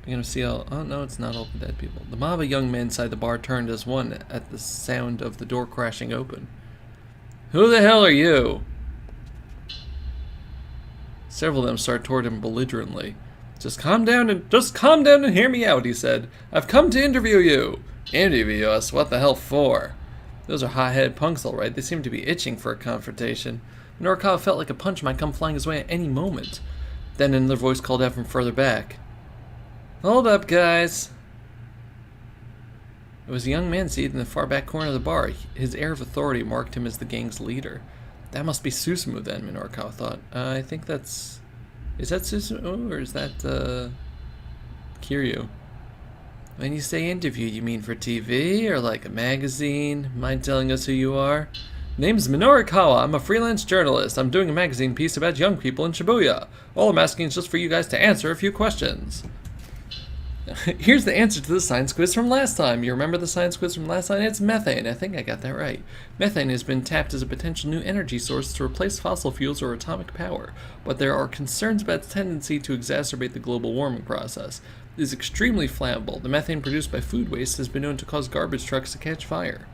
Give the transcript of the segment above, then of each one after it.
You're gonna see all. Oh no, it's not all the dead people. The mob of young men inside the bar turned as one at the sound of the door crashing open. Who the hell are you? Several of them started toward him belligerently. Just calm down and hear me out, he said. I've come to interview you. Interview us? What the hell for? Those are hot-headed punks, all right. They seem to be itching for a confrontation. Norikawa felt like a punch might come flying his way at any moment. Then another voice called out from further back. Hold up, guys. It was a young man seated in the far back corner of the bar. His air of authority marked him as the gang's leader. That must be Susumu then, Norikawa thought. I think that's... Is that Susumu or is that, Kiryu? When you say interview, you mean for TV or like a magazine? Mind telling us who you are? Name's Minorikawa. I'm a freelance journalist. I'm doing a magazine piece about young people in Shibuya. All I'm asking is just for you guys to answer a few questions. Here's the answer to the science quiz from last time. You remember the science quiz from last time? It's methane. I think I got that right. Methane has been tapped as a potential new energy source to replace fossil fuels or atomic power, but there are concerns about its tendency to exacerbate the global warming process. It is extremely flammable. The methane produced by food waste has been known to cause garbage trucks to catch fire.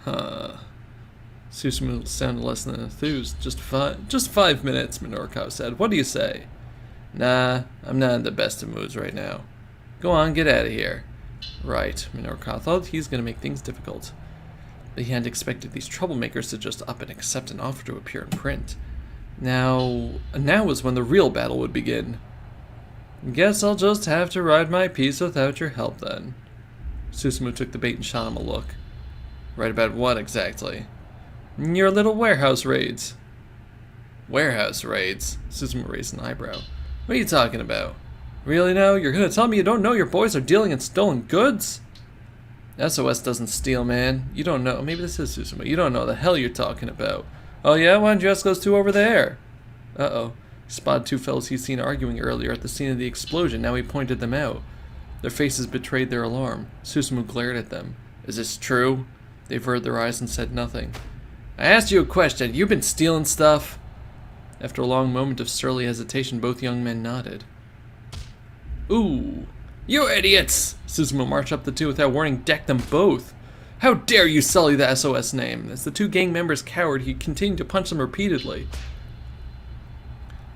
Huh. Susumu sounded less than enthused. Just 5 minutes, Minorikawa said. What do you say? Nah, I'm not in the best of moods right now. Go on, get out of here. Right, Minorikawa thought he's going to make things difficult. But he hadn't expected these troublemakers to just up and accept an offer to appear in print. Now was when the real battle would begin. Guess I'll just have to ride my piece without your help then. Susumu took the bait and shot him a look. Right about what exactly? Your little warehouse raids. Warehouse raids? Susumu raised an eyebrow. What are you talking about? Really now? You're gonna tell me you don't know your boys are dealing in stolen goods? SOS doesn't steal, man. You don't know. Maybe this is Susumu. You don't know the hell you're talking about. Oh yeah? Why don't you ask those two over there? Uh-oh. He spotted two fellows he'd seen arguing earlier at the scene of the explosion. Now he pointed them out. Their faces betrayed their alarm. Susumu glared at them. Is this true? They averted their eyes and said nothing. I asked you a question. You've been stealing stuff? After a long moment of surly hesitation, both young men nodded. Ooh, you idiots! Susumu marched up the two without warning, decked them both. How dare you sully the SOS name? As the two gang members cowered, he continued to punch them repeatedly.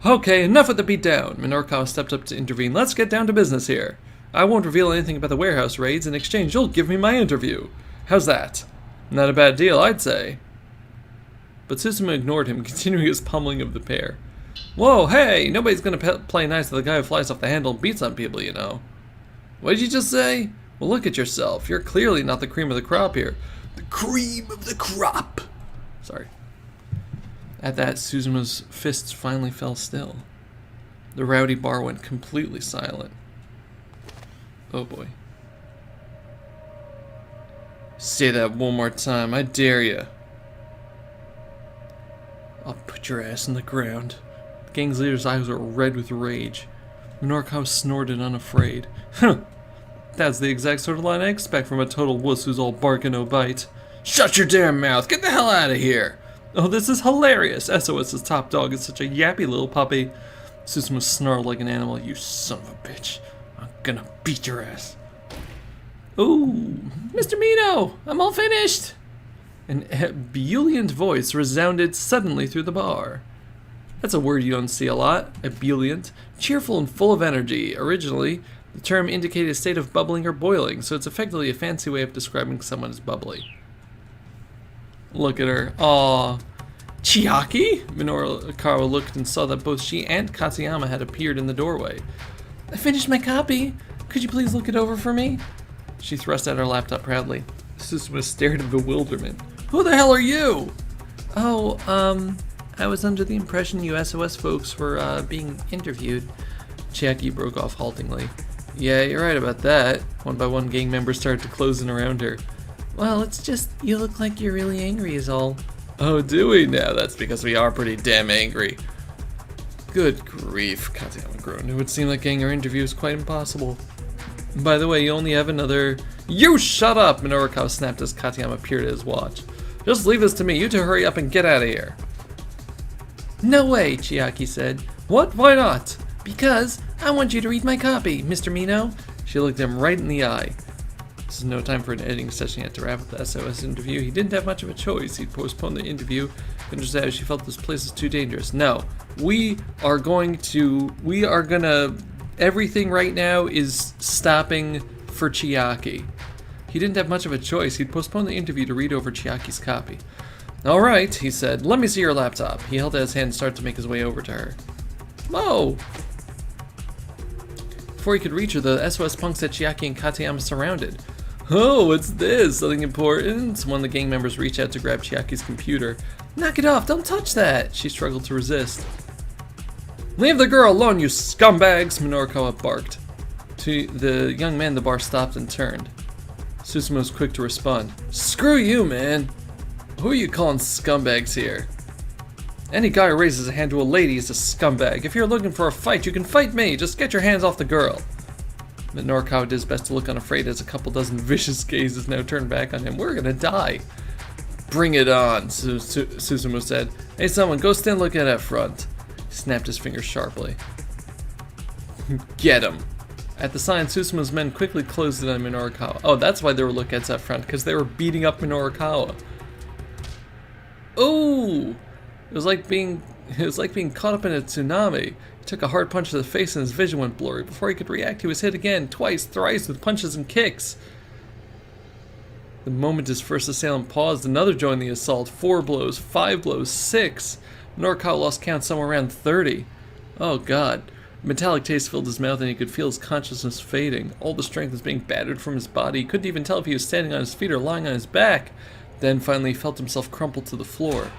Okay, enough with the beatdown. Minorikawa stepped up to intervene. Let's get down to business here. I won't reveal anything about the warehouse raids. In exchange, you'll give me my interview. How's that? Not a bad deal, I'd say. But Susumu ignored him, continuing his pummeling of the pair. Whoa, hey! Nobody's gonna play nice to the guy who flies off the handle and beats on people, you know. What did you just say? Well, look at yourself. You're clearly not the cream of the crop here. The cream of the crop! Sorry. At that, Susumu's fists finally fell still. The rowdy bar went completely silent. Oh boy. Say that one more time, I dare you. I'll put your ass in the ground. The gang's leader's eyes were red with rage. Minorikawa snorted unafraid. Huh! That's the exact sort of line I expect from a total wuss who's all bark and no bite. Shut your damn mouth! Get the hell out of here! Oh, this is hilarious! SOS's top dog is such a yappy little puppy. Susumu snarled like an animal. You son of a bitch. I'm gonna beat your ass. Ooh, Mr. Mino! I'm all finished! An ebullient voice resounded suddenly through the bar. That's a word you don't see a lot. Ebullient. Cheerful and full of energy. Originally, the term indicated a state of bubbling or boiling, so it's effectively a fancy way of describing someone as bubbly. Look at her. Aww. Chiaki? Minorikawa looked and saw that both she and Katayama had appeared in the doorway. I finished my copy. Could you please look it over for me? She thrust out her laptop proudly. Susumu stared in bewilderment. Who the hell are you? Oh, I was under the impression you SOS folks were, being interviewed. Chiaki broke off haltingly. Yeah, you're right about that. One by one, gang members started to close in around her. Well, it's just, you look like you're really angry is all. Oh, do we now? That's because we are pretty damn angry. Good grief, Katayama groaned. It would seem like getting our interview is quite impossible. By the way, you only have another... You shut up! Minorikawa snapped as Katayama peered at his watch. Just leave this to me. You two hurry up and get out of here. No way, Chiaki said. What? Why not? Because I want you to read my copy, Mr. Mino. She looked him right in the eye. This is no time for an editing session yet to wrap up the SOS interview. He didn't have much of a choice. He'd postponed the interview and just as she felt this place is too dangerous. No, we are gonna, everything right now is stopping for Chiaki. He didn't have much of a choice. He'd postponed the interview to read over Chiaki's copy. All right, he said, let me see your laptop. He held out his hand and started to make his way over to her. Whoa! Before he could reach her, the SOS punks had Chiaki and Katayama surrounded. Oh, what's this? Something important? One of the gang members reached out to grab Chiaki's computer. Knock it off, don't touch that! She struggled to resist. Leave the girl alone, you scumbags! Minorikawa barked. To the young man, the bar stopped and turned. Susumu was quick to respond. Screw you, man! Who are you calling scumbags here? Any guy who raises a hand to a lady is a scumbag. If you're looking for a fight, you can fight me. Just get your hands off the girl. Minorikawa did his best to look unafraid as a couple dozen vicious gazes now turned back on him. We're gonna die. Bring it on, Susumu said. Hey, someone, go stand looking at that front. He snapped his fingers sharply. Get him. At the sign, Susumu's men quickly closed in on Minorikawa. Oh, that's why they were looking at that front, because they were beating up Minorikawa. Oh! It was like being caught up in a tsunami. He took a hard punch to the face and his vision went blurry. Before he could react, he was hit again, twice, thrice, with punches and kicks. The moment his first assailant paused, another joined the assault. 4 blows, 5 blows, 6. Minorikawa lost count somewhere around 30. Oh god. A metallic taste filled his mouth and he could feel his consciousness fading. All the strength was being battered from his body. He couldn't even tell if he was standing on his feet or lying on his back. Then finally he felt himself crumple to the floor.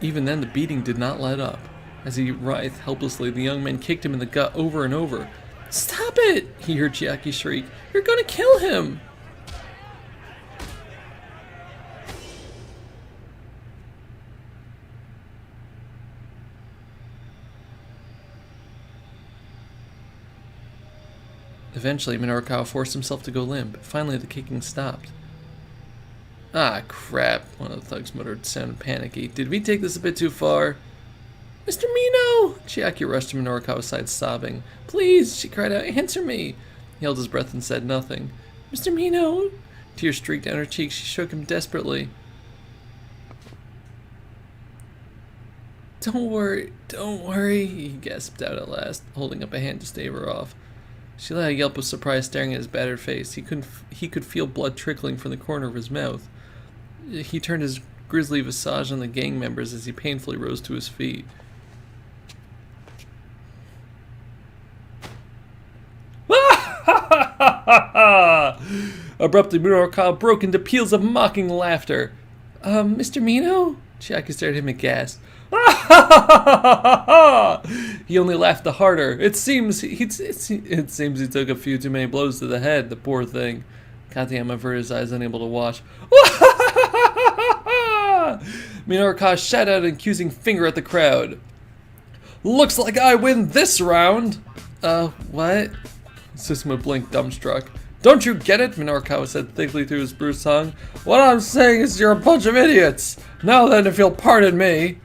Even then, the beating did not let up. As he writhed helplessly, the young man kicked him in the gut over and over. Stop it! He heard Chiaki shriek. You're gonna kill him! Eventually, Minorikawa forced himself to go limp. Finally, the kicking stopped. Ah, crap, one of the thugs muttered, sounding panicky. Did we take this a bit too far? Mr. Mino! Chiaki rushed to Minorikawa's side, sobbing. Please, she cried out, answer me! He held his breath and said nothing. Mr. Mino! Tears streaked down her cheeks. She shook him desperately. Don't worry, he gasped out at last, holding up a hand to stave her off. She let a yelp of surprise, staring at his battered face. He could feel blood trickling from the corner of his mouth. He turned his grisly visage on the gang members as he painfully rose to his feet. Abruptly, Minorikawa broke into peals of mocking laughter. Mr. Mino? Chiaki stared at him aghast. He only laughed the harder. It seems he took a few too many blows to the head, the poor thing. Katayama averted his eyes, unable to watch. Minorikawa shot out an accusing finger at the crowd. Looks like I win this round! What? Susumu blinked, dumbstruck. Don't you get it? Minorikawa said thickly through his bruised tongue. What I'm saying is you're a bunch of idiots! Now then, if you'll pardon me.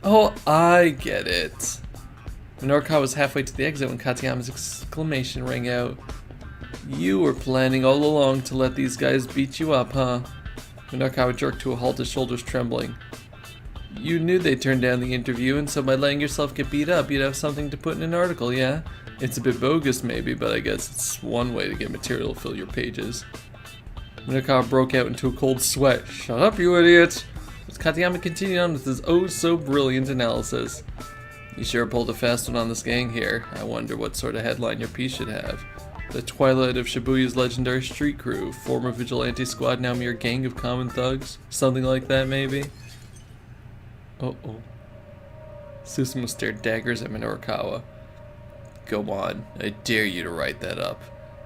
Oh, I get it. Minorikawa was halfway to the exit when Katayama's exclamation rang out. You were planning all along to let these guys beat you up, huh? Minorikawa jerked to a halt, his shoulders trembling. You knew they'd turn down the interview, and so by letting yourself get beat up, you'd have something to put in an article, yeah? It's a bit bogus, maybe, but I guess it's one way to get material to fill your pages. Minorikawa broke out into a cold sweat. Shut up, you idiot! As Katayama continued on with his oh-so-brilliant analysis. You sure pulled a fast one on this gang here. I wonder what sort of headline your piece should have. The twilight of Shibuya's legendary street crew, former vigilante squad, now mere gang of common thugs? Something like that, maybe? Uh-oh. Susumu stared daggers at Minorikawa. Go on, I dare you to write that up.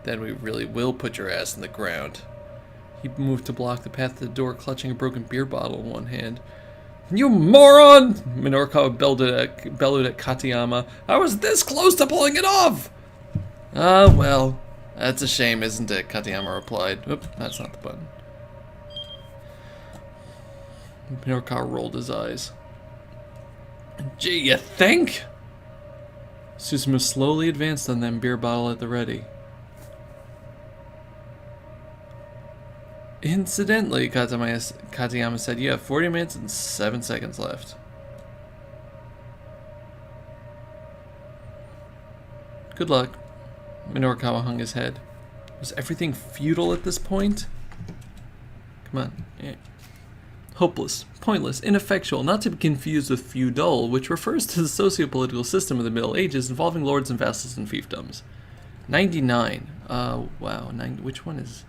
Then we really will put your ass in the ground. He moved to block the path to the door, clutching a broken beer bottle in one hand. You moron! Minorikawa bellowed at Katayama. I was this close to pulling it off! Ah, well, that's a shame, isn't it? Katayama replied. Oop, that's not the button. Minorikawa rolled his eyes. Gee, you think? Susumu slowly advanced on them, beer bottle at the ready. Incidentally, Katayama said, you have 40 minutes and 7 seconds left. Good luck. Minorikawa hung his head. Was everything futile at this point? Come on. Yeah. Hopeless, pointless, ineffectual, not to be confused with feudal, which refers to the socio-political system of the Middle Ages involving lords and vassals and fiefdoms. 99. Wow. Which one is...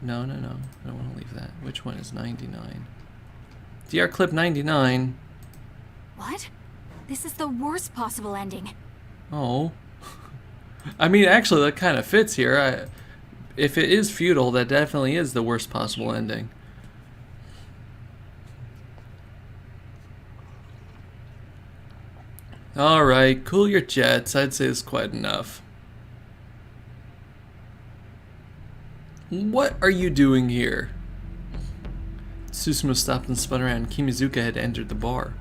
No. I don't want to leave that. Which one is 99? DR clip 99. What? This is the worst possible ending. Oh. I mean, actually, that kind of fits here. If it is feudal, that definitely is the worst possible ending. Alright, cool your jets. I'd say it's quite enough. What are you doing here? Susumu stopped and spun around. Kimizuka had entered the bar.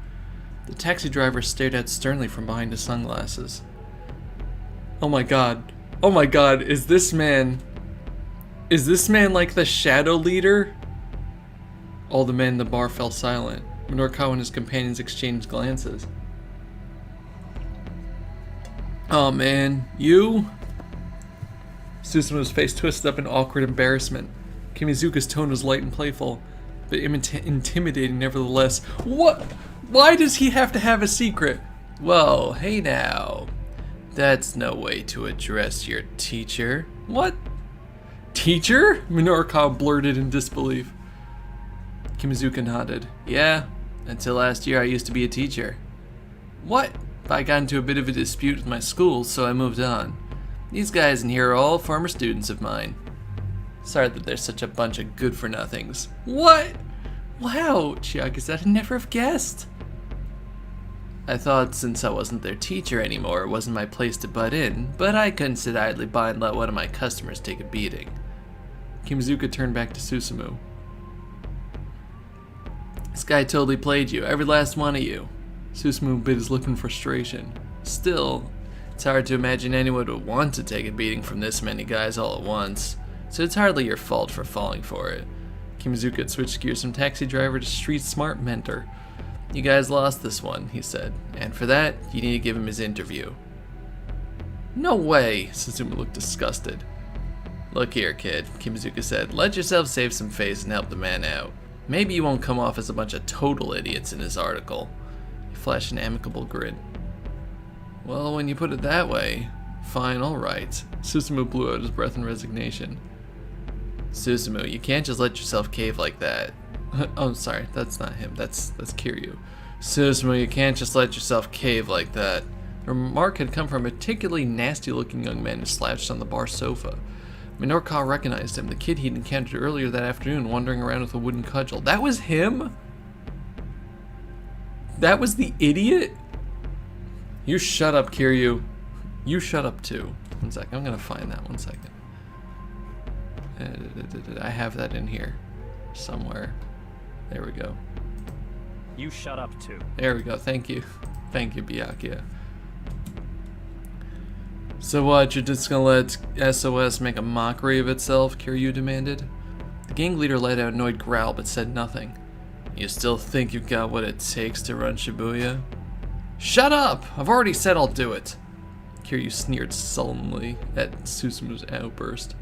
The taxi driver stared out sternly from behind his sunglasses. Oh my god. Oh my god, is this man like the shadow leader? All the men in the bar fell silent. Minorikawa and his companions exchanged glances. Oh man, you? Susumu's face twisted up in awkward embarrassment. Kimizuka's tone was light and playful, but intimidating nevertheless. What? Why does he have to have a secret? Whoa, hey now. That's no way to address your teacher. What? Teacher? Minorikawa blurted in disbelief. Kimizuka nodded. Yeah, until last year I used to be a teacher. What? I got into a bit of a dispute with my school, so I moved on. These guys in here are all former students of mine. Sorry that they're such a bunch of good-for-nothings. What? Wow, Chiaki said, I'd never have guessed. I thought since I wasn't their teacher anymore, it wasn't my place to butt in, but I couldn't sit idly by and let one of my customers take a beating. Kimizuka turned back to Susumu. This guy totally played you, every last one of you. Susumu bit his lip in frustration. Still, it's hard to imagine anyone would want to take a beating from this many guys all at once, so it's hardly your fault for falling for it. Kimizuka switched gears from taxi driver to street smart mentor. You guys lost this one, he said, and for that, you need to give him his interview. No way, Susumu looked disgusted. Look here, kid, Kimizuka said, let yourself save some face and help the man out. Maybe you won't come off as a bunch of total idiots in his article. He flashed an amicable grin. Well, when you put it that way, fine, alright. Susumu blew out his breath in resignation. Susumu, you can't just let yourself cave like that. Oh, sorry, that's not him, that's Kiryu. Susumu, you can't just let yourself cave like that. The remark had come from a particularly nasty-looking young man who slouched on the bar sofa. Minorikawa recognized him, the kid he'd encountered earlier that afternoon wandering around with a wooden cudgel. That was him? That was the idiot? You shut up, Kiryu. You shut up too. One sec, I'm gonna find that, 1 second. I have that in here somewhere. There we go. You shut up too. There we go, thank you. Thank you, Byakuya. So what, you're just gonna let SOS make a mockery of itself? Kiryu demanded. The gang leader let out an annoyed growl but said nothing. You still think you've got what it takes to run Shibuya? Shut up! I've already said I'll do it! Kiryu sneered sullenly at Susumu's outburst.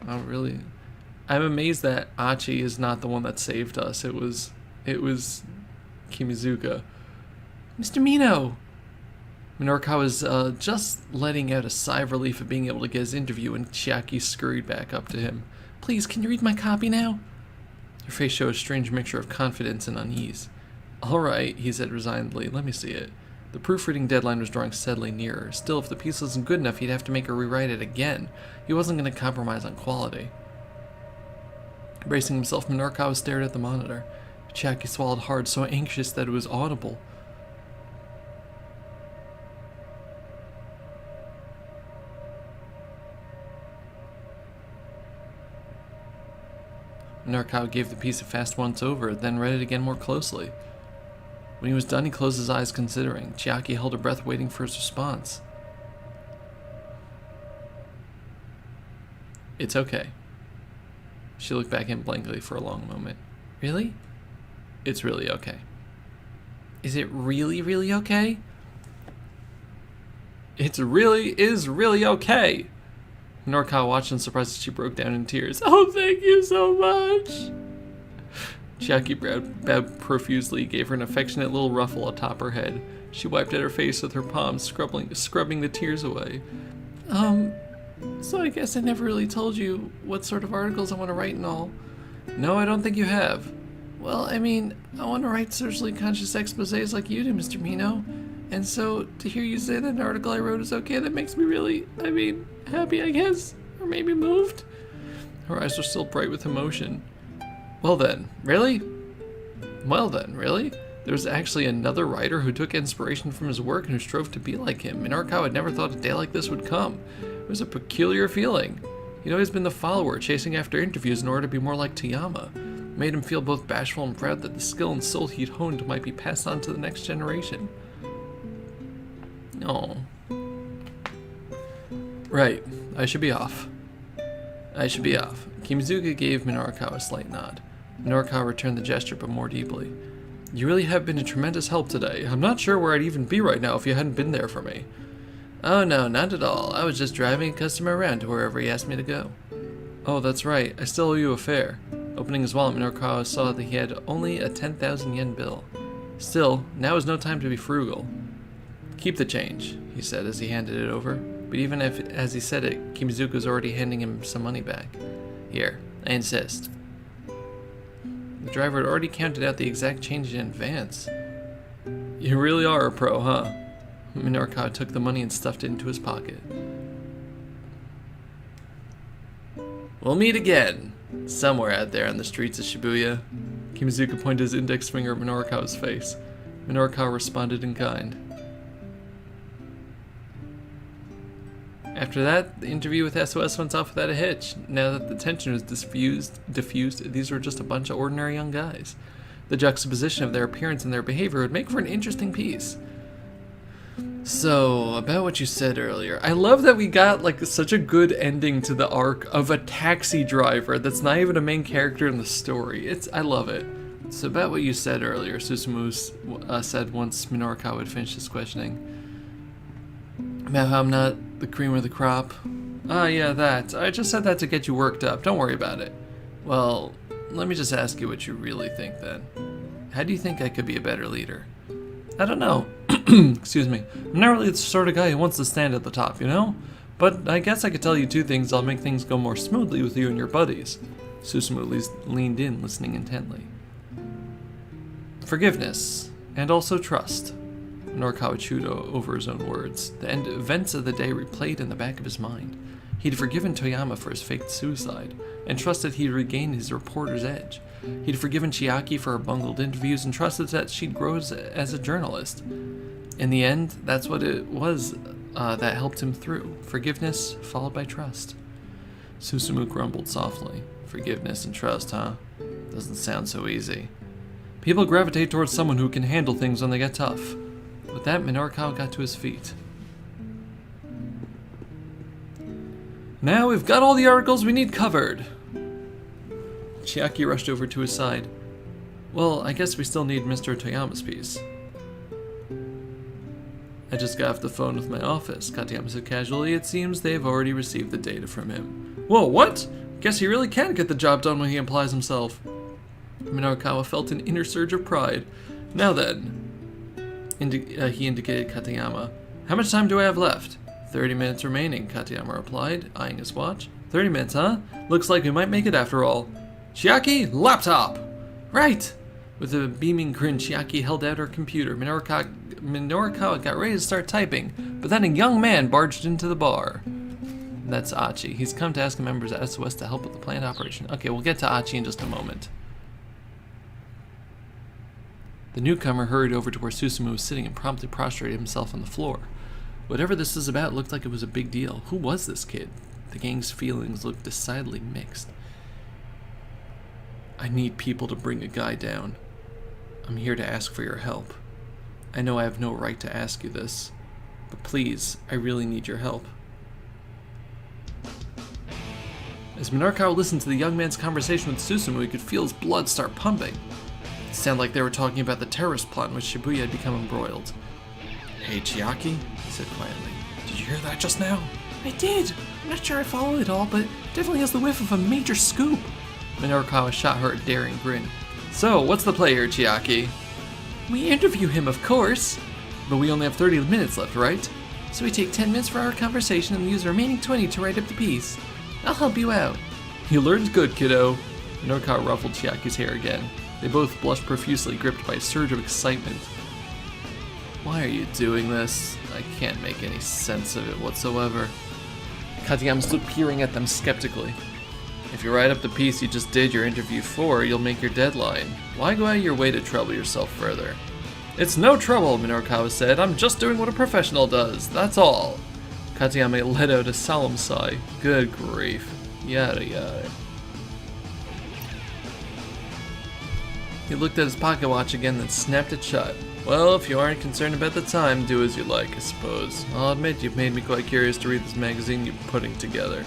Oh, really? I'm amazed that Achi is not the one that saved us. It was Kimizuka. Mr. Mino! Minorikawa was just letting out a sigh of relief at being able to get his interview when Chiaki scurried back up to him. Please, can you read my copy now? Her face showed a strange mixture of confidence and unease. All right, he said resignedly. Let me see it. The proofreading deadline was drawing steadily nearer. Still, if the piece wasn't good enough, he'd have to make her rewrite it again. He wasn't going to compromise on quality. Bracing himself, Minorikawa stared at the monitor. Chiaki swallowed hard, so anxious that it was audible. Minarkawa gave the piece a fast once-over, then read it again more closely. When he was done, he closed his eyes, considering. Chiaki held her breath, waiting for his response. It's okay. She looked back at him blankly for a long moment. Really? It's really okay. Is it really, really okay? It really is really okay. Minarkawa watched in surprise as she broke down in tears. Oh, thank you so much. Chiaki bowed profusely, gave her an affectionate little ruffle atop her head. She wiped at her face with her palms, scrubbing the tears away. So I guess I never really told you what sort of articles I want to write and all. No, I don't think you have. Well, I mean, I want to write socially conscious exposés like you do, Mr. Mino. And so, to hear you say that an article I wrote is okay, that makes me really, happy, I guess. Or maybe moved. Her eyes were still bright with emotion. Well then, really? There was actually another writer who took inspiration from his work and who strove to be like him. Minarkawa had never thought a day like this would come. It was a peculiar feeling. He'd always been the follower, chasing after interviews in order to be more like Toyama. It made him feel both bashful and proud that the skill and soul he'd honed might be passed on to the next generation. Oh. Right, I should be off. Kimizuka gave Minarkawa a slight nod. Minarkawa returned the gesture, but more deeply. You really have been a tremendous help today. I'm not sure where I'd even be right now if you hadn't been there for me. Oh no, not at all. I was just driving a customer around to wherever he asked me to go. Oh, that's right. I still owe you a fare. Opening his wallet, Minarkawa saw that he had only a 10,000 yen bill. Still, now is no time to be frugal. Keep the change, he said as he handed it over. But even as he said it, Kimizuka was already handing him some money back. Here, I insist. The driver had already counted out the exact change in advance. You really are a pro, huh? Minarkawa took the money and stuffed it into his pocket. We'll meet again, somewhere out there on the streets of Shibuya. Kimizuka pointed his index finger at Minarkawa's face. Minarkawa responded in kind. After that, the interview with SOS went off without a hitch. Now that the tension was diffused, these were just a bunch of ordinary young guys. The juxtaposition of their appearance and their behavior would make for an interesting piece. So, about what you said earlier, I love that we got such a good ending to the arc of a taxi driver that's not even a main character in the story. I love it. So about what you said earlier, Susumu said once Minarkawa had finished his questioning. About how I'm not the cream of the crop. Ah, yeah, that. I just said that to get you worked up. Don't worry about it. Well, let me just ask you what you really think then. How do you think I could be a better leader? I don't know. Excuse me. I'm not really the sort of guy who wants to stand at the top, you know? But I guess I could tell you two things that'll make things go more smoothly with you and your buddies. Susumu leaned in, listening intently. Forgiveness, and also trust. Minarkawa chewed over his own words. The events of the day replayed in the back of his mind. He'd forgiven Toyama for his faked suicide, and trusted he'd regain his reporter's edge. He'd forgiven Chiaki for her bungled interviews, and trusted that she'd grow as a journalist. In the end, that's what it was that helped him through. Forgiveness followed by trust. Susumu grumbled softly. Forgiveness and trust, huh? Doesn't sound so easy. People gravitate towards someone who can handle things when they get tough. With that, Minarkawa got to his feet. Now we've got all the articles we need covered. Chiaki rushed over to his side. Well, I guess we still need Mr. Toyama's piece. I just got off the phone with my office, Katayama said casually. It seems they've already received the data from him. Whoa, what? Guess he really can get the job done when he applies himself. Minarkawa felt an inner surge of pride. Now then, he indicated Katayama. How much time do I have left? 30 minutes remaining, Katayama replied, eyeing his watch. 30 minutes, huh? Looks like we might make it after all. Chiaki, laptop! Right! With a beaming grin, Chiaki held out her computer. Minarkawa got ready to start typing, but then a young man barged into the bar. That's Achi. He's come to ask the members at SOS to help with the planned operation. Okay, we'll get to Achi in just a moment. The newcomer hurried over to where Susumu was sitting and promptly prostrated himself on the floor. Whatever this was about looked like it was a big deal. Who was this kid? The gang's feelings looked decidedly mixed. I need people to bring a guy down. I'm here to ask for your help. I know I have no right to ask you this, but please, I really need your help. As Minorkawa listened to the young man's conversation with Susumu, he could feel his blood start pumping. It sounded like they were talking about the terrorist plot in which Shibuya had become embroiled. Hey, Chiaki, he said quietly. Did you hear that just now? I did. I'm not sure I followed it all, but definitely has the whiff of a major scoop. Minorkawa shot her a daring grin. So, what's the play here, Chiaki? We interview him, of course. But we only have 30 minutes left, right? So we take 10 minutes for our conversation and use the remaining 20 to write up the piece. I'll help you out. You learned good, kiddo. Minorkawa ruffled Chiaki's hair again. They both blushed profusely, gripped by a surge of excitement. Why are you doing this? I can't make any sense of it whatsoever. Katayama stood peering at them skeptically. If you write up the piece you just did your interview for, you'll make your deadline. Why go out of your way to trouble yourself further? It's no trouble, Minorkawa said. I'm just doing what a professional does, that's all. Katayama let out a solemn sigh. Good grief. Yada yada. He looked at his pocket watch again, then snapped it shut. Well, if you aren't concerned about the time, do as you like, I suppose. I'll admit you've made me quite curious to read this magazine you're putting together.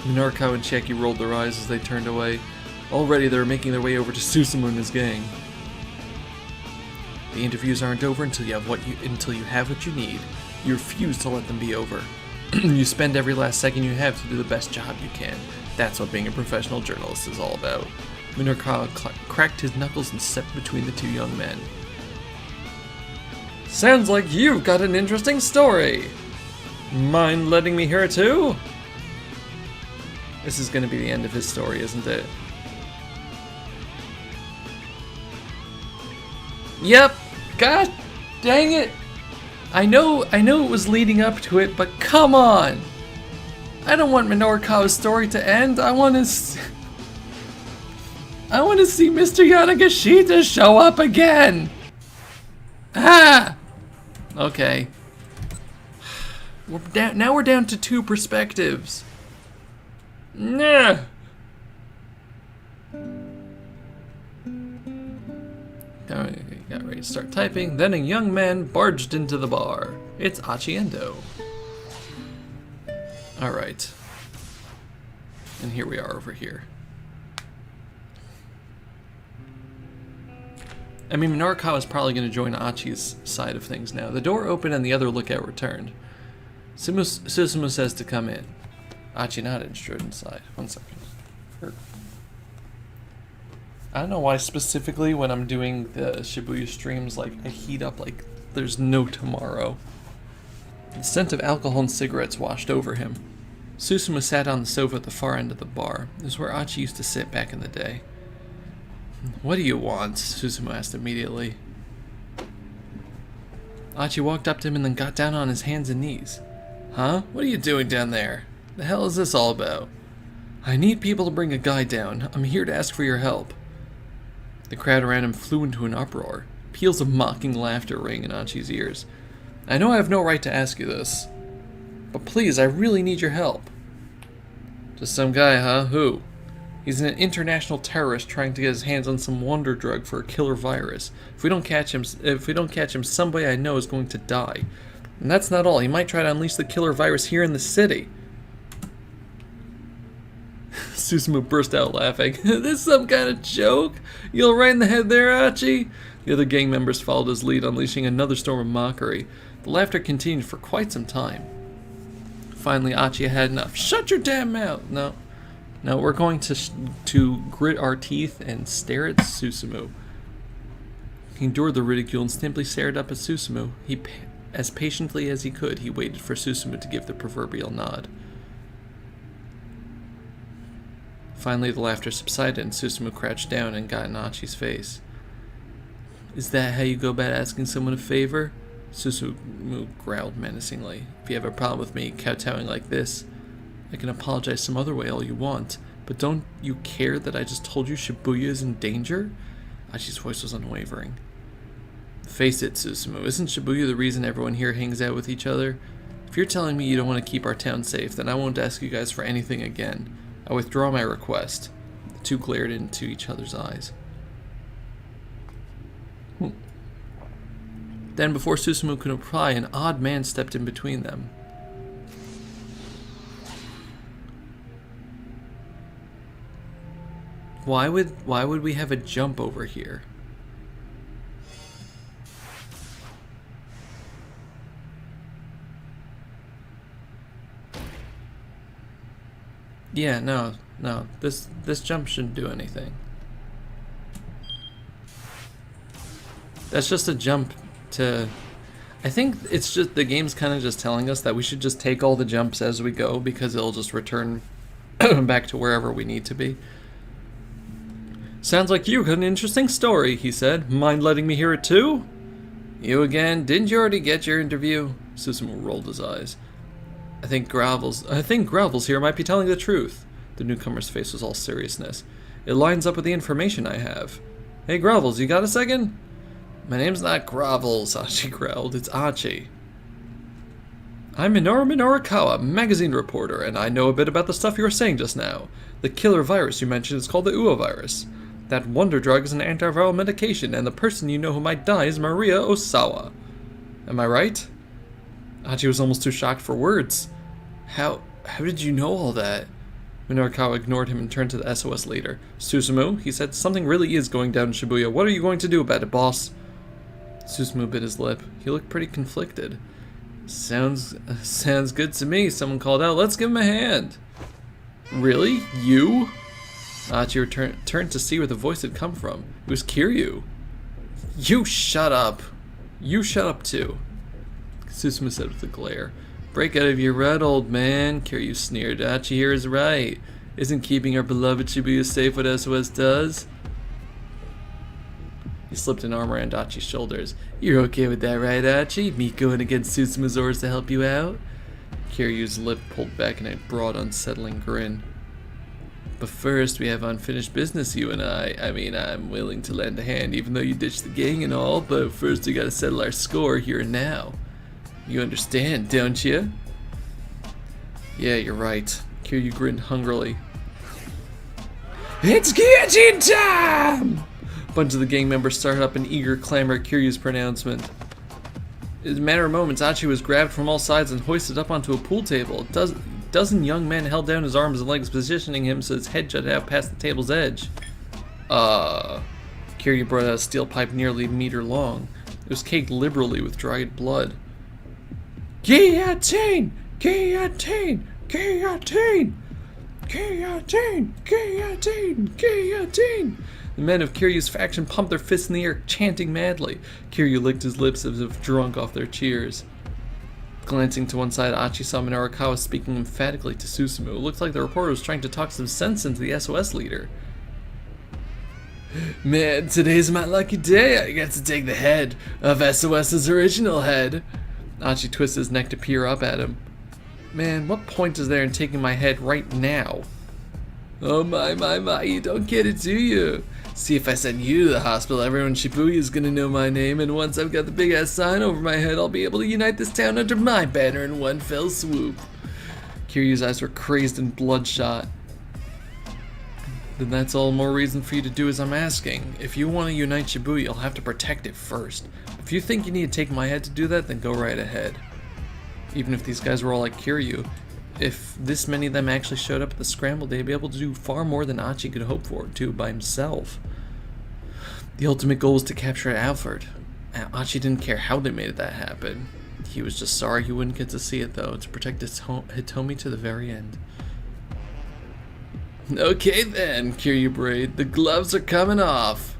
Minorkawa and Chiaki rolled their eyes as they turned away. Already they were making their way over to Susumu and his gang. The interviews aren't over until you have what you need. You refuse to let them be over. You spend every last second you have to do the best job you can. That's what being a professional journalist is all about. Minorkawa cracked his knuckles and stepped between the two young men. Sounds like you've got an interesting story. Mind letting me hear it too? This is going to be the end of his story, isn't it? Yep. God dang it. I know it was leading up to it, but come on. I don't want Minorkawa's story to end. I want to see Mr. Yanagashita show up again. Ah. Okay. Now we're down to 2 perspectives. Nah. Got ready to start typing. Then a young man barged into the bar. It's Achiendo. Alright. And here we are over here. I mean, Minorkawa's probably going to join Achi's side of things now. The door opened and the other lookout returned. Susumu says to come in. Achi nodded and strode inside. 1 second. I don't know why specifically when I'm doing the Shibuya streams, like, I heat up like there's no tomorrow. The scent of alcohol and cigarettes washed over him. Susumu sat on the sofa at the far end of the bar. This is where Achi used to sit back in the day. What do you want? Susumu asked immediately. Achi walked up to him and then got down on his hands and knees. Huh? What are you doing down there? The hell is this all about? I need people to bring a guy down. I'm here to ask for your help. The crowd around him flew into an uproar. Peals of mocking laughter rang in Achi's ears. I know I have no right to ask you this, but please, I really need your help. Just some guy, huh? Who? He's an international terrorist trying to get his hands on some wonder drug for a killer virus. If we don't catch him, somebody I know is going to die. And that's not all. He might try to unleash the killer virus here in the city. Susumu burst out laughing. This some kind of joke? You'll right in the head there, Achi? The other gang members followed his lead, unleashing another storm of mockery. The laughter continued for quite some time. Finally, Achi had enough. Shut your damn mouth! No, we're going to grit our teeth and stare at Susumu. He endured the ridicule and simply stared up at Susumu. As patiently as he could, he waited for Susumu to give the proverbial nod. Finally, the laughter subsided and Susumu crouched down and got in Achi's face. Is that how you go about asking someone a favor? Susumu growled menacingly. If you have a problem with me kowtowing like this, I can apologize some other way all you want, but don't you care that I just told you Shibuya is in danger? Achi's voice was unwavering. Face it, Susumu, isn't Shibuya the reason everyone here hangs out with each other? If you're telling me you don't want to keep our town safe, then I won't ask you guys for anything again. I withdraw my request. two glared into each other's eyes. Then, before Susumu could reply, an odd man stepped in between them. Why would we have a jump over here? Yeah, no. This jump shouldn't do anything. That's just a jump to... I think it's just the game's kind of just telling us that we should just take all the jumps as we go because it'll just return back to wherever we need to be. Sounds like you got an interesting story, he said. Mind letting me hear it too? You again? Didn't you already get your interview? Susumu rolled his eyes. I think Gravels here might be telling the truth. The newcomer's face was all seriousness. It lines up with the information I have. Hey Gravels, you got a second? My name's not Gravels, Achi growled. It's Achi. I'm Minoru Minorikawa, magazine reporter, and I know a bit about the stuff you were saying just now. The killer virus you mentioned is called the Uo virus. That wonder drug is an antiviral medication, and the person you know who might die is Maria Osawa. Am I right? Achi was almost too shocked for words. How did you know all that? Minorikawa ignored him and turned to the SOS leader. Susumu, he said, something really is going down in Shibuya. What are you going to do about it, boss? Susumu bit his lip. He looked pretty conflicted. Sounds good to me, someone called out. Let's give him a hand. Really? You? Achi turned to see where the voice had come from. It was Kiryu. You shut up. You shut up too, Susumu said with a glare. Break out of your rut, old man, Kiryu sneered. Achi here is right. Isn't keeping our beloved Shibuya safe what SOS does? He slipped an arm around Achi's shoulders. You're okay with that, right, Achi? Me going against Susumu's orders to help you out? Kiryu's lip pulled back in a broad, unsettling grin. But first, we have unfinished business, you and I. I mean, I'm willing to lend a hand, even though you ditched the gang and all, but first we gotta settle our score here and now. You understand, don't you? Yeah, you're right. Kiryu grinned hungrily. It's guillotine time! A bunch of the gang members started up in eager clamor at Kiryu's pronouncement. In a matter of moments, Achi was grabbed from all sides and hoisted up onto a pool table. Dozen young men held down his arms and legs, positioning him so his head jutted out past the table's edge. Kiryu brought out a steel pipe nearly a meter long. It was caked liberally with dried blood. Guillotine! Guillotine! Guillotine! Guillotine! Guillotine! Guillotine! The men of Kiryu's faction pumped their fists in the air, chanting madly. Kiryu licked his lips as if drunk off their cheers. Glancing to one side, Achi saw Minorikawa speaking emphatically to Susumu. It looked like the reporter was trying to talk some sense into the SOS leader. Man, today's my lucky day. I get to take the head of SOS's original head. Achi twisted his neck to peer up at him. Man, what point is there in taking my head right now? Oh my, you don't get it, do you? See, if I send you to the hospital, everyone in Shibuya is gonna know my name, and once I've got the big ass sign over my head, I'll be able to unite this town under my banner in one fell swoop. Kiryu's eyes were crazed and bloodshot. Then that's all the more reason for you to do as I'm asking. If you want to unite Shibuya, you'll have to protect it first. If you think you need to take my head to do that, then go right ahead. Even if these guys were all like Kiryu, if this many of them actually showed up at the Scramble, they'd be able to do far more than Achi could hope for, too, by himself. The ultimate goal was to capture Alfred. Achi didn't care how they made that happen. He was just sorry he wouldn't get to see it, though, to protect Hitomi to the very end. Okay then, Kiryu brayed. The gloves are coming off.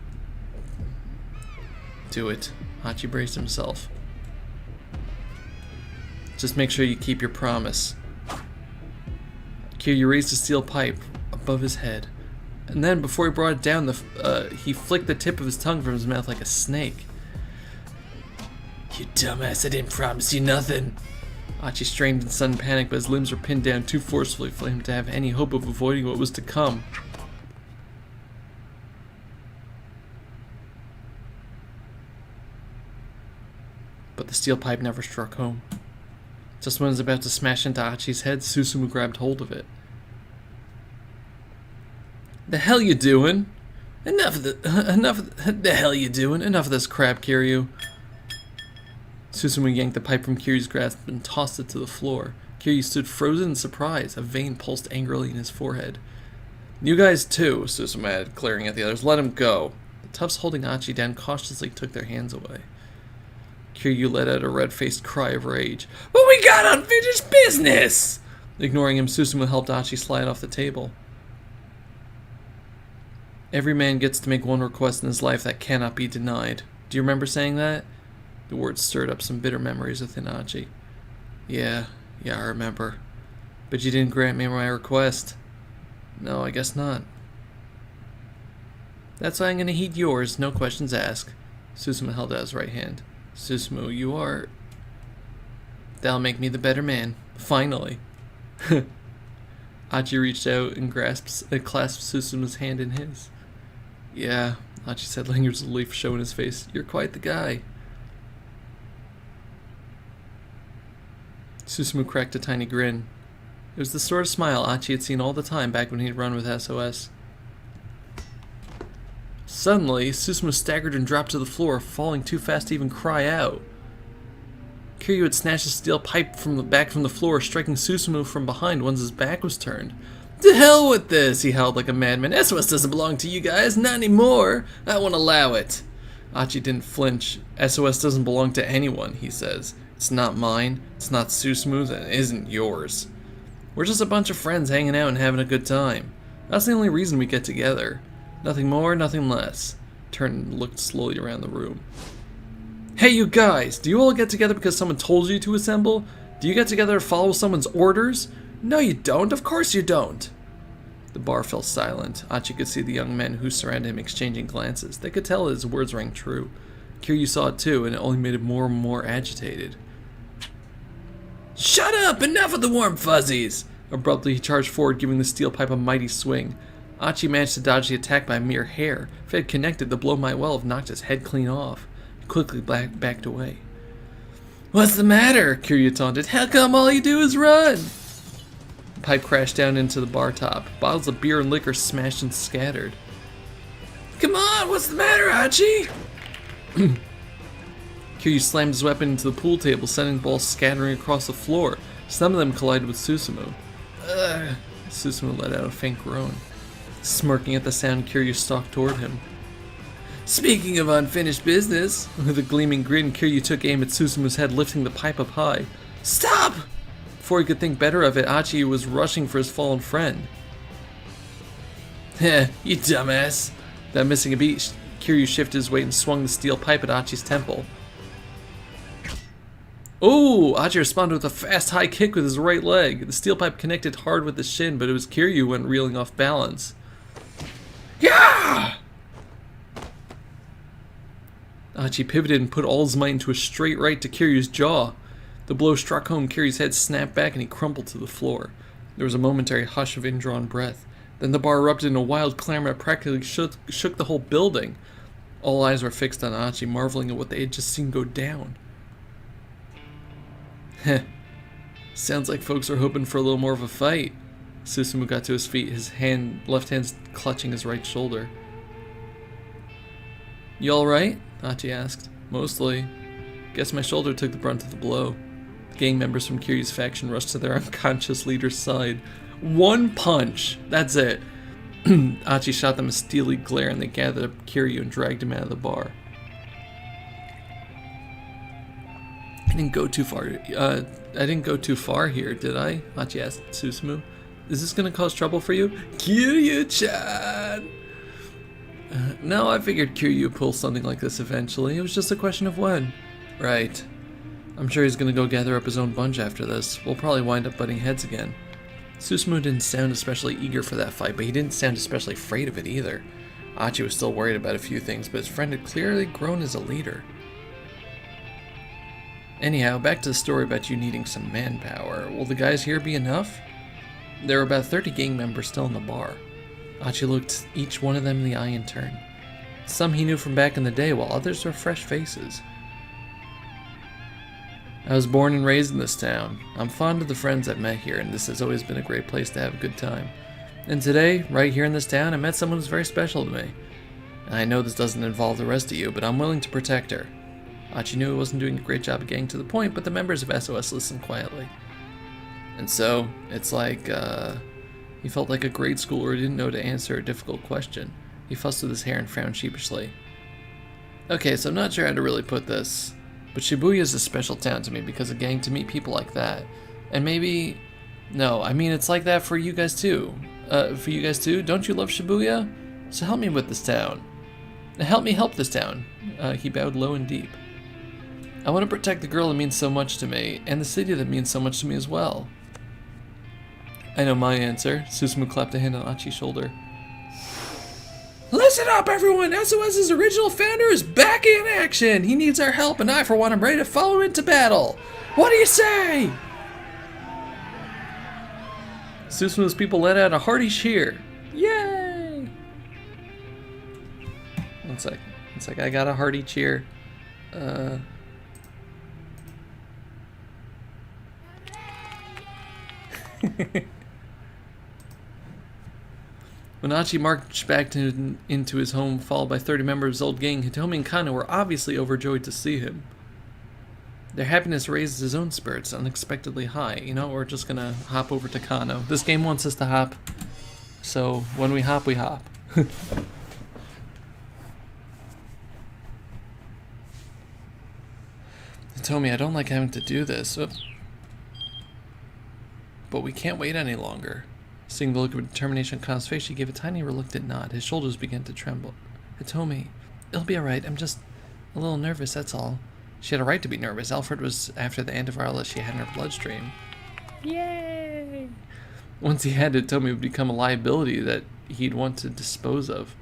Do it. Achi braced himself. Just make sure you keep your promise. Kiryu raised a steel pipe above his head, and then, before he brought it down, he flicked the tip of his tongue from his mouth like a snake. You dumbass, I didn't promise you nothing. Achi strained in sudden panic, but his limbs were pinned down too forcefully for him to have any hope of avoiding what was to come. But the steel pipe never struck home. Just when it was about to smash into Achi's head, Susumu grabbed hold of it. The hell you doing? The hell you doing? Enough of this crap, Kiryu. Susumu yanked the pipe from Kiryu's grasp and tossed it to the floor. Kiryu stood frozen in surprise. A vein pulsed angrily in his forehead. You guys too, Susumu added, glaring at the others. Let him go. The toughs holding Achi down cautiously took their hands away. Kiryu let out a red-faced cry of rage. But we got unfinished business! Ignoring him, Susumu helped Achi slide off the table. Every man gets to make one request in his life that cannot be denied. Do you remember saying that? The words stirred up some bitter memories within Achi. Yeah, I remember. But you didn't grant me my request. No, I guess not. That's why I'm gonna heed yours, no questions asked. Susumu held out his right hand. Susumu, you are... That'll make me the better man. Finally. Achi reached out and clasped Susumu's hand in his. Yeah, Achi said, lingers of relief showing his face. You're quite the guy. Susumu cracked a tiny grin. It was the sort of smile Achi had seen all the time back when he'd run with SOS. Suddenly, Susumu staggered and dropped to the floor, falling too fast to even cry out. Kiryu had snatched a steel pipe from the floor, striking Susumu from behind once his back was turned. To hell with this, he howled like a madman. SOS doesn't belong to you guys, not anymore. I won't allow it. Achi didn't flinch. SOS doesn't belong to anyone, he says. It's not mine, it's not Susumu's, and it isn't yours. We're just a bunch of friends hanging out and having a good time. That's the only reason we get together. Nothing more, nothing less. Turned and looked slowly around the room. Hey you guys, do you all get together because someone told you to assemble? Do you get together to follow someone's orders? No you don't, of course you don't. The bar fell silent. Achi could see the young men who surrounded him exchanging glances. They could tell his words rang true. Kiryu saw it too, and it only made him more and more agitated. Shut up! Enough of the warm fuzzies! Abruptly, he charged forward, giving the steel pipe a mighty swing. Achi managed to dodge the attack by a mere hair. If it had connected, the blow might well have knocked his head clean off. He quickly backed away. What's the matter? Kiryu taunted. How come all you do is run? The pipe crashed down into the bar top. Bottles of beer and liquor smashed and scattered. Come on, what's the matter, Achi? Kiryu slammed his weapon into the pool table, sending balls scattering across the floor. Some of them collided with Susumu. Ugh. Susumu let out a faint groan. Smirking at the sound, Kiryu stalked toward him. Speaking of unfinished business, with a gleaming grin, Kiryu took aim at Susumu's head, lifting the pipe up high. Stop! Before he could think better of it, Achi was rushing for his fallen friend. Heh, you dumbass. Without missing a beat, Kiryu shifted his weight and swung the steel pipe at Achi's temple. Oh! Achi responded with a fast high kick with his right leg. The steel pipe connected hard with his shin, but it was Kiryu who went reeling off balance. Yeah! Achi pivoted and put all his might into a straight right to Kiryu's jaw. The blow struck home, Kiryu's head snapped back and he crumpled to the floor. There was a momentary hush of indrawn breath. Then the bar erupted in a wild clamor that practically shook the whole building. All eyes were fixed on Achi, marveling at what they had just seen go down. Heh. Sounds like folks are hoping for a little more of a fight. Susumu got to his feet, his left hand clutching his right shoulder. You alright? Achi asked. Mostly. Guess my shoulder took the brunt of the blow. The gang members from Kiryu's faction rushed to their unconscious leader's side. One punch! That's it. Achi shot them a steely glare and they gathered up Kiryu and dragged him out of the bar. I didn't go too far here, did I? Achi asked Susumu. Is this gonna cause trouble for you? Kiryu-chan! No, I figured Kiryu would pull something like this eventually. It was just a question of when. Right. I'm sure he's gonna go gather up his own bunch after this. We'll probably wind up butting heads again. Susumu didn't sound especially eager for that fight, but he didn't sound especially afraid of it either. Achi was still worried about a few things, but his friend had clearly grown as a leader. Anyhow, back to the story about you needing some manpower. Will the guys here be enough? There were about 30 gang members still in the bar. Achi looked each one of them in the eye in turn. Some he knew from back in the day, while others were fresh faces. I was born and raised in this town. I'm fond of the friends I've met here, and this has always been a great place to have a good time. And today, right here in this town, I met someone who's very special to me. And I know this doesn't involve the rest of you, but I'm willing to protect her. Achi knew he wasn't doing a great job of getting to the point, but the members of SOS listened quietly. And so, it's like, he felt like a grade schooler who didn't know to answer a difficult question. He fussed with his hair and frowned sheepishly. Okay, so I'm not sure how to really put this, but Shibuya is a special town to me because of getting to meet people like that. And maybe... No, I mean, it's like that for you guys too. For you guys too? Don't you love Shibuya? So help me with this town. Help me help this town. He bowed low and deep. I want to protect the girl that means so much to me, and the city that means so much to me as well. I know my answer. Susumu clapped a hand on Achi's shoulder. Listen up, everyone! SOS's original founder is back in action! He needs our help, and I, for one, am ready to follow into battle! What do you say? Susumu's people let out a hearty cheer. Yay! One sec, I got a hearty cheer. When Achi marched back into his home, followed by 30 members of his old gang, Hitomi and Kano were obviously overjoyed to see him. Their happiness raised his own spirits unexpectedly high. You know, we're just gonna hop over to Kano. This game wants us to hop, so when we hop, we hop. Hitomi, I don't like having to do this. But we can't wait any longer. Seeing the look of determination on Kano's face, she gave a tiny reluctant nod. His shoulders began to tremble. Hitomi, it'll be alright. I'm just a little nervous, that's all. She had a right to be nervous. Alfred was after the antiviral she had in her bloodstream. Yay! Once he had it, Hitomi would become a liability that he'd want to dispose of.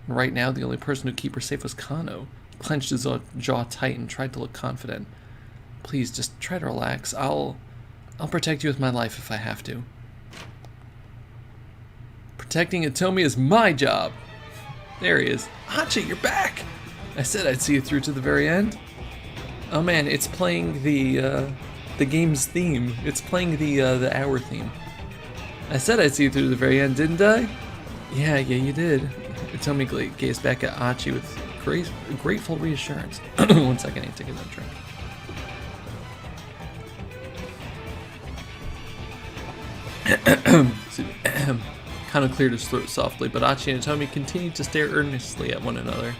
And right now, the only person who'd keep her safe was Kano. He clenched his jaw tight and tried to look confident. Please, just try to relax. I'll protect you with my life if I have to. Protecting Hitomi is my job. There he is. Achi, you're back! I said I'd see you through to the very end. Oh man, it's playing the game's theme. It's playing the hour theme. I said I'd see you through to the very end, didn't I? Yeah, you did. Hitomi gazed back at Achi with grateful reassurance. One second, I need to take another drink. Kano cleared his throat softly, but Achi and Hitomi continued to stare earnestly at one another.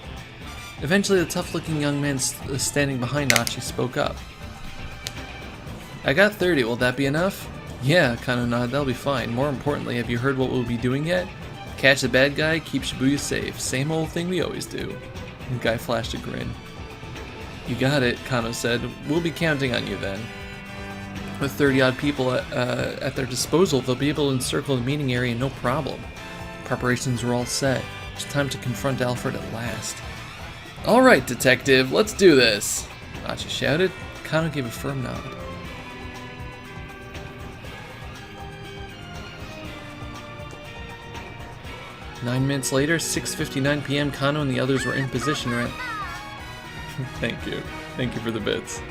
Eventually, the tough-looking young man standing behind Achi spoke up. I got 30, will that be enough? Yeah, Kano nodded, that'll be fine. More importantly, have you heard what we'll be doing yet? Catch the bad guy, keep Shibuya safe. Same old thing we always do. The guy flashed a grin. You got it, Kano said. We'll be counting on you then. With 30-odd people at their disposal, they'll be able to encircle the meeting area no problem. Preparations were all set. It's time to confront Alfred at last. Alright, detective, let's do this! Achi shouted. Kano gave a firm nod. Nine minutes later, 6:59 p.m., Kano and the others were in position around... Thank you. Thank you for the bits.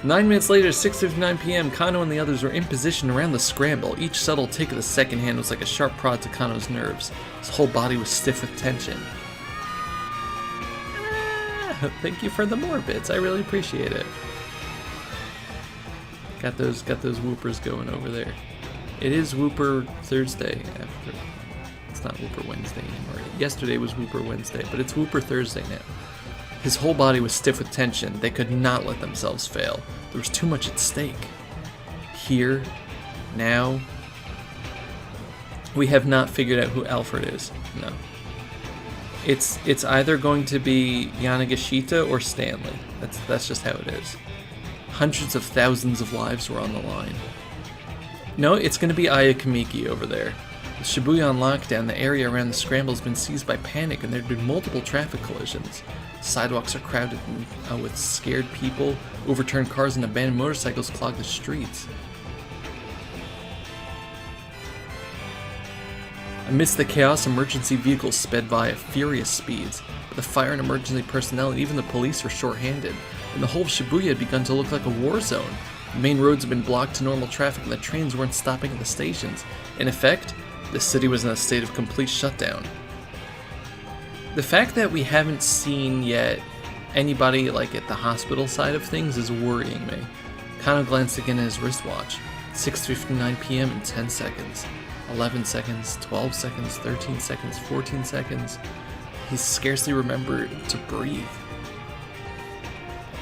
9 minutes later, 6:59 p.m., Kano and the others were in position around the scramble. Each subtle tick of the second hand was like a sharp prod to Kano's nerves. His whole body was stiff with tension. Thank you for the more bits. I really appreciate it. Got those whoopers going over there. It is Whooper Thursday. It's not Whooper Wednesday anymore. Yesterday was Whooper Wednesday, but it's Whooper Thursday now. His whole body was stiff with tension. They could not let themselves fail. There was too much at stake. Here, now, we have not figured out who Alfred is. No. It's either going to be Yanagishita or Stanley. That's just how it is. Hundreds of thousands of lives were on the line. No, it's going to be Aya Kamiki over there. With Shibuya on lockdown, the area around the Scramble has been seized by panic and there have been multiple traffic collisions. Sidewalks are crowded with scared people. Overturned cars and abandoned motorcycles clog the streets. Amidst the chaos, emergency vehicles sped by at furious speeds. But the fire and emergency personnel and even the police were short-handed, and the whole of Shibuya had begun to look like a war zone. The main roads had been blocked to normal traffic and the trains weren't stopping at the stations. In effect, the city was in a state of complete shutdown. The fact that we haven't seen yet anybody like at the hospital side of things is worrying me. Kano glanced again at his wristwatch. 6:59 p.m. in 10 seconds. 11 seconds, 12 seconds, 13 seconds, 14 seconds. He scarcely remembered to breathe.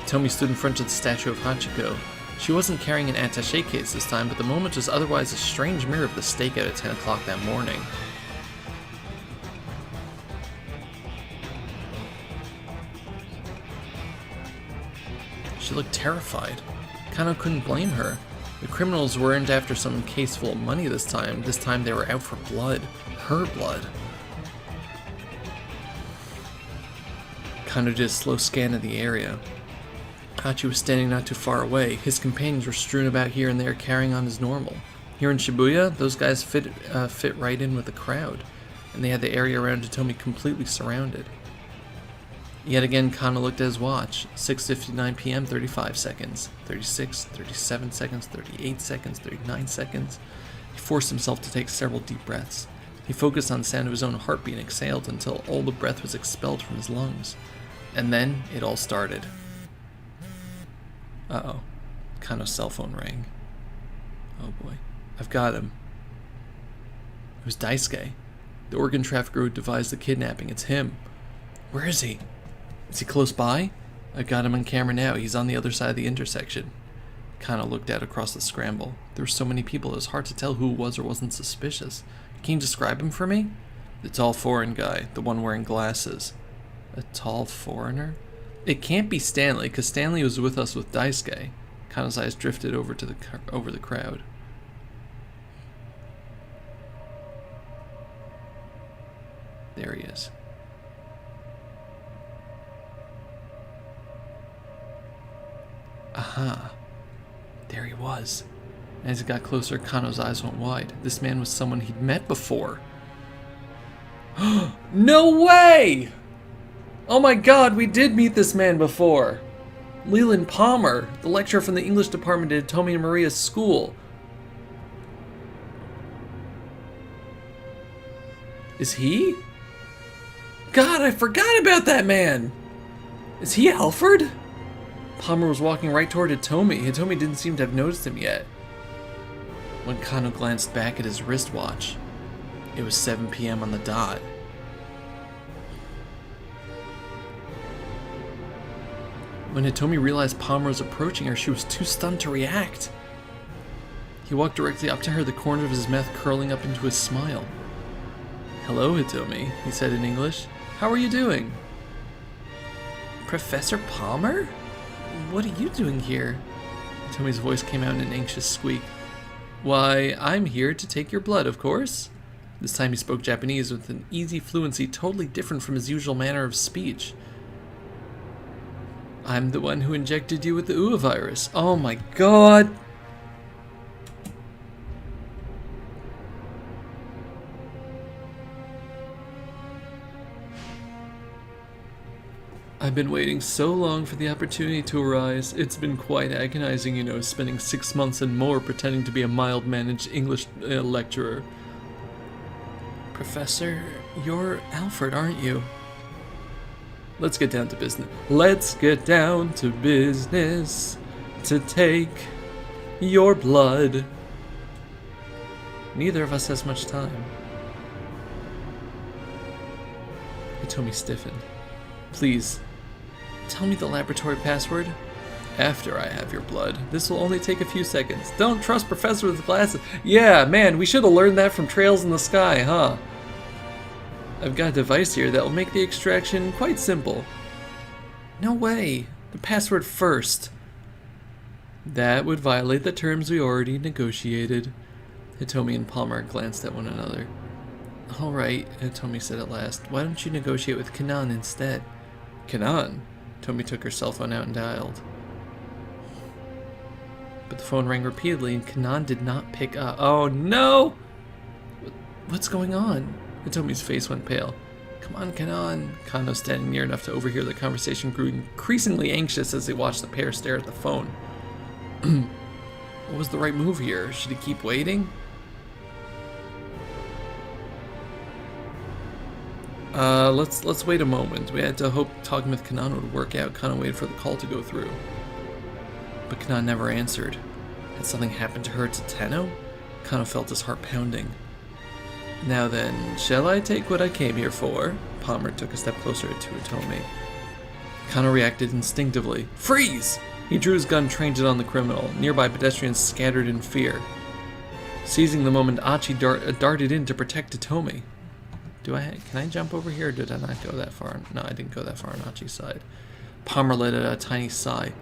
Tomi stood in front of the statue of Hachiko. She wasn't carrying an attaché case this time, but the moment was otherwise a strange mirror of the stakeout at 10 o'clock that morning. She looked terrified. Kano couldn't blame her. The criminals weren't after some case full of money this time. This time they were out for blood. Her blood. Kano did a slow scan of the area. Hachi was standing not too far away. His companions were strewn about here and there, carrying on as normal. Here in Shibuya, those guys fit right in with the crowd, and they had the area around Hitomi completely surrounded. Yet again, Kano looked at his watch. 6:59 p.m., 35 seconds. 36, 37 seconds, 38 seconds, 39 seconds. He forced himself to take several deep breaths. He focused on the sound of his own heartbeat and exhaled until all the breath was expelled from his lungs. And then it all started. Uh-oh. Kano's cell phone rang. Oh boy. I've got him. It was Daisuke. The organ trafficker who devised the kidnapping. It's him. Where is he? Is he close by? I've got him on camera now. He's on the other side of the intersection. Kano looked out across the scramble. There were so many people it was hard to tell who was or wasn't suspicious. Can you describe him for me? The tall foreign guy, the one wearing glasses. A tall foreigner? It can't be Stanley, because Stanley was with us with Daisuke. Kano's eyes drifted over to over the crowd. There he is. Aha. There he was. As he got closer, Kano's eyes went wide. This man was someone he'd met before. No way! Oh my god, we did meet this man before. Leland Palmer, the lecturer from the English department at Tomi and Maria's school. Is he? God, I forgot about that man! Is he Alfred? Palmer was walking right toward Hitomi. Hitomi didn't seem to have noticed him yet. When Kano glanced back at his wristwatch, it was 7 p.m. on the dot. When Hitomi realized Palmer was approaching her, she was too stunned to react. He walked directly up to her, the corner of his mouth curling up into a smile. Hello, Hitomi, he said in English. How are you doing? Professor Palmer? What are you doing here? Hitomi's voice came out in an anxious squeak. Why, I'm here to take your blood, of course. This time he spoke Japanese with an easy fluency totally different from his usual manner of speech. I'm the one who injected you with the Ua virus. Oh my god! I've been waiting so long for the opportunity to arise. It's been quite agonizing, you know, spending 6 months and more pretending to be a mild-managed English lecturer. Professor, you're Alfred, aren't you? Let's get down to business. Let's get down to business to take your blood. Neither of us has much time. Hitomi stiffened. Please, tell me the laboratory password. After I have your blood. This will only take a few seconds. Don't trust Professor with glasses. Yeah, man, we should have learned that from Trails in the Sky, huh? I've got a device here that will make the extraction quite simple. No way. The password first. That would violate the terms we already negotiated. Hitomi and Palmer glanced at one another. Alright, Hitomi said at last. Why don't you negotiate with Kanan instead? Kanan? Tomi took her cell phone out and dialed. But the phone rang repeatedly and Kanan did not pick up. Oh no! What's going on? Hitomi's face went pale. Come on, Kanan. Kano, standing near enough to overhear the conversation, grew increasingly anxious as they watched the pair stare at the phone. What was the right move here? Should he keep waiting? Let's wait a moment. We had to hope talking with Kanan would work out. Kind of waited for the call to go through. But Kanan never answered. Had something happened to her to Tenno? Kind of felt his heart pounding. Now then, shall I take what I came here for? Palmer took a step closer to Hitomi. Kano reacted instinctively. Freeze! He drew his gun, trained it on the criminal. Nearby pedestrians scattered in fear. Seizing the moment, Achi darted in to protect Hitomi. Can I jump over here, or did I not go that far? No, I didn't go that far on Achi's side. Palmer let out a tiny sigh.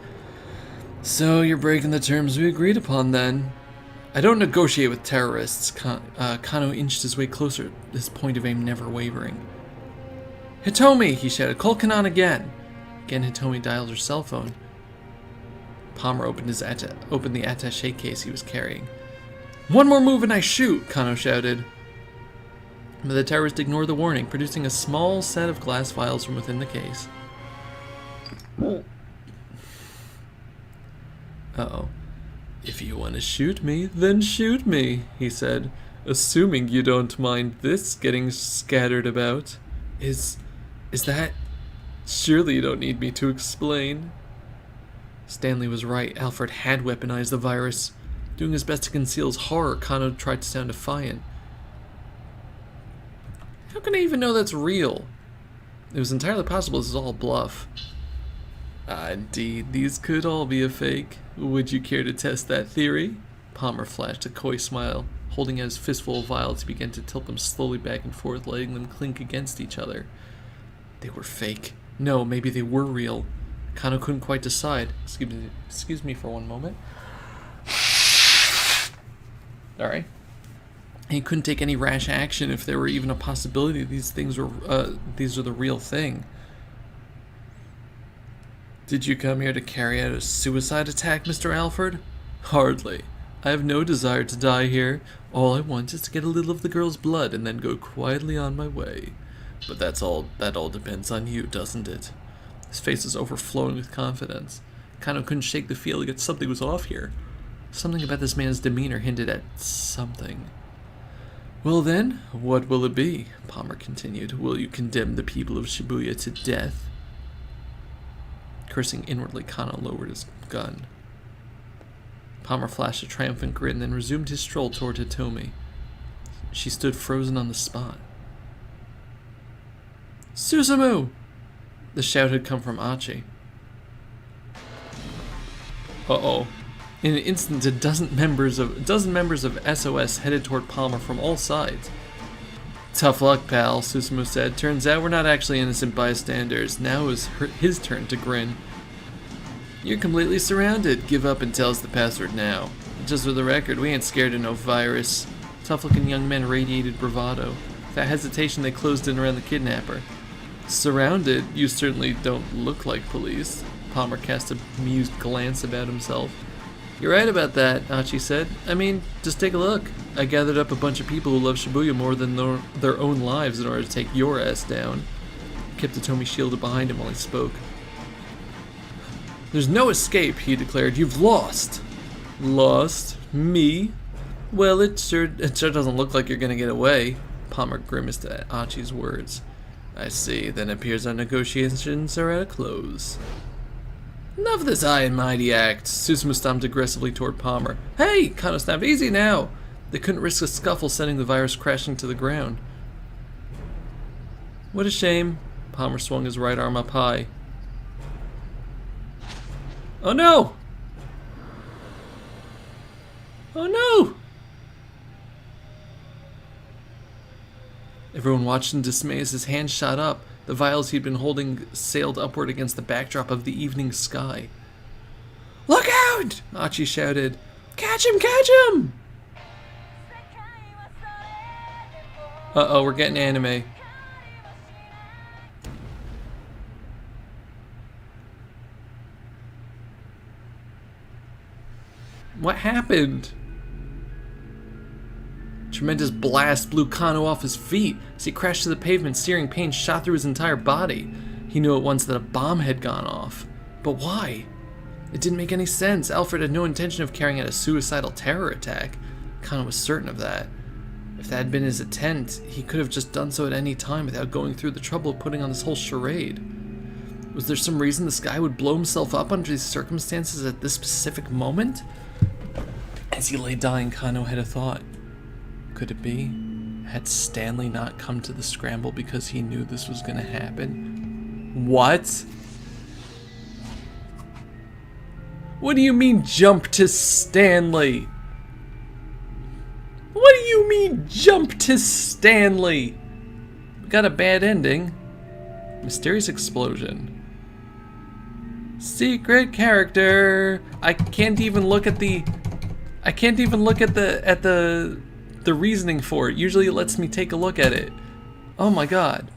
So you're breaking the terms we agreed upon then. I don't negotiate with terrorists. Kano inched his way closer, his point of aim never wavering. Hitomi, he shouted, call Kanan again. Again, Hitomi dialed her cell phone. Palmer opened the attaché case he was carrying. One more move and I shoot, Kano shouted. But the terrorist ignored the warning, producing a small set of glass vials from within the case. Uh-oh. If you want to shoot me, then shoot me, he said, assuming you don't mind this getting scattered about. Is that... Surely you don't need me to explain. Stanley was right. Alfred had weaponized the virus. Doing his best to conceal his horror, Kano tried to sound defiant. How can I even know that's real? It was entirely possible this is all bluff. Indeed, these could all be a fake. Would you care to test that theory? Palmer flashed a coy smile. Holding out his fistful of vials, he began to tilt them slowly back and forth, letting them clink against each other. They were fake. No, maybe they were real. Kano couldn't quite decide. Excuse me for one moment. Alright. He couldn't take any rash action if there were even a possibility these are the real thing. Did you come here to carry out a suicide attack, Mr. Alfred? Hardly. I have no desire to die here. All I want is to get a little of the girl's blood and then go quietly on my way. But that all depends on you, doesn't it? His face was overflowing with confidence. Kano couldn't shake the feeling that something was off here. Something about this man's demeanor hinted at something. Well then, what will it be? Palmer continued. Will you condemn the people of Shibuya to death? Cursing inwardly, Kano lowered his gun. Palmer flashed a triumphant grin, then resumed his stroll toward Hitomi. She stood frozen on the spot. Susumu! The shout had come from Achi. Uh-oh. In an instant, a dozen members of SOS headed toward Palmer from all sides. Tough luck, pal, Susumu said. Turns out we're not actually innocent bystanders. Now it was his turn to grin. You're completely surrounded. Give up and tell us the password now. Just for the record, we ain't scared of no virus. Tough-looking young men radiated bravado. Without hesitation, they closed in around the kidnapper. Surrounded? You certainly don't look like police. Palmer cast a amused glance about himself. You're right about that, Achi said. I mean, just take a look. I gathered up a bunch of people who love Shibuya more than their own lives in order to take your ass down. He kept Hitomi shielded behind him while he spoke. There's no escape, he declared. You've lost. Lost? Me? Well, it sure doesn't look like you're gonna get away. Palmer grimaced at Achi's words. I see. Then it appears our negotiations are at a close. Enough of this high and mighty act. Susumu stomped aggressively toward Palmer. Hey! Kano snapped. Easy now! They couldn't risk a scuffle sending the virus crashing to the ground. What a shame. Palmer swung his right arm up high. Oh no! Oh no! Everyone watched in dismay as his hand shot up. The vials he'd been holding sailed upward against the backdrop of the evening sky. Look out! Achi shouted. Catch him! Catch him! Uh-oh, we're getting anime. What happened? Tremendous blast blew Kano off his feet. As he crashed to the pavement, searing pain shot through his entire body. He knew at once that a bomb had gone off. But why? It didn't make any sense. Alfred had no intention of carrying out a suicidal terror attack. Connor was certain of that. If that had been his intent, he could have just done so at any time without going through the trouble of putting on this whole charade. Was there some reason this guy would blow himself up under these circumstances at this specific moment? As he lay dying, Kano had a thought. Could it be? Had Stanley not come to the scramble because he knew this was going to happen? What? What do you mean, jump to Stanley? What do you mean, jump to Stanley? We got a bad ending. Mysterious explosion. Secret character. I can't even look at the reasoning for it. Usually it lets me take a look at it. Oh my god.